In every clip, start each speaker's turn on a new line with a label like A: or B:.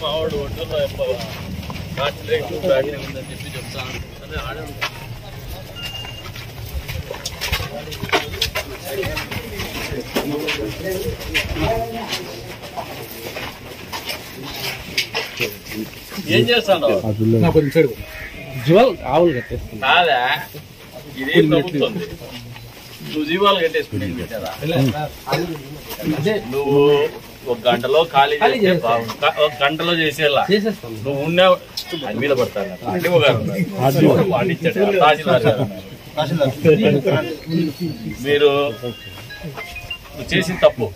A: మావాడు ఒడ్డులో బ్యాటరీ ఉందని చెప్పి చెప్తాను. అదే ఆడే ఏం చేస్తాను
B: ఆవులు కట్టేస్తుంది
A: కాదా? ఇది ప్రభుత్వం, నువ్వు జీవాలు కట్టేసుకుని కదా. నువ్వు ఒక గంటలో ఖాళీ చేస్తే ఒక గంటలో చేసేలా నువ్వు ఉన్నావు. అది మీద పడతాను మీరు చేసిన తప్పు.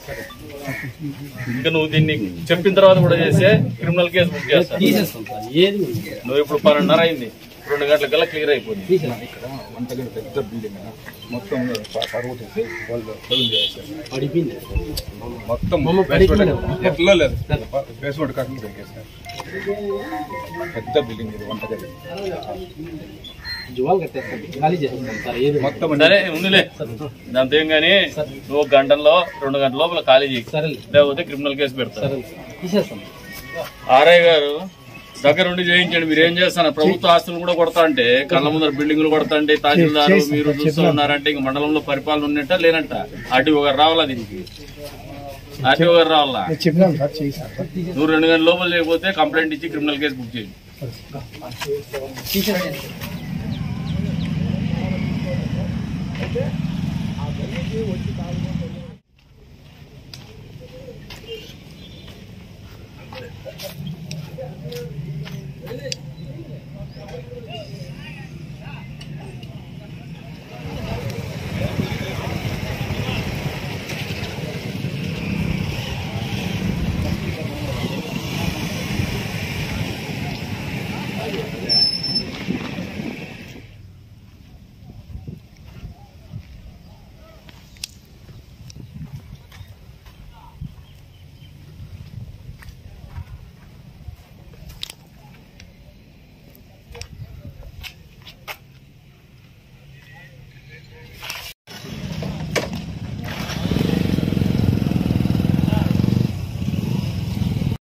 A: ఇంకా నువ్వు దీన్ని చెప్పిన తర్వాత కూడా చేస్తే క్రిమినల్ కేసు బుక్ చేస్తాను. నువ్వు ఇప్పుడు 12:30 అయింది, 2 గంటలకల్లా క్లియర్ అయిపోయింది.
C: పెద్ద బిల్డింగ్ మొత్తం పరుగుతేసి వాళ్ళు మొత్తం ఎట్లా లేదు, బేస్మెంట్ కట్టలు పెరిగేస్తారు. పెద్ద బిల్డింగ్ ఇది, వంటగది
A: మొత్తం. సరే ఉందిలే, దాంతో ఏం కానీ నువ్వు 1 గంటలో 2 గంటల లోపల ఖాళీ చేయి, లేకపోతే క్రిమినల్ కేసు పెడతారు. ఆర్ఐ గారు దగ్గర ఉండి చేయించండి. మీరు ఏం చేస్తున్నారు? ప్రభుత్వ ఆస్తులు కూడా కొడతా అంటే, కళ్ళ ముందర బిల్డింగ్లు కొడతా అంటే, తహసీల్దారు మీరు చూస్తూ ఉన్నారంటే ఇంక మండలంలో పరిపాలన ఉన్నట్ట లేనంట. ఆర్టీఓ గారు రావాలా దీనికి? ఆర్టీఓ గారు రావాలా? నువ్వు 2 గంటల లోపల చేయకపోతే కంప్లైంట్ ఇచ్చి క్రిమినల్ కేసు బుక్ చేయండి.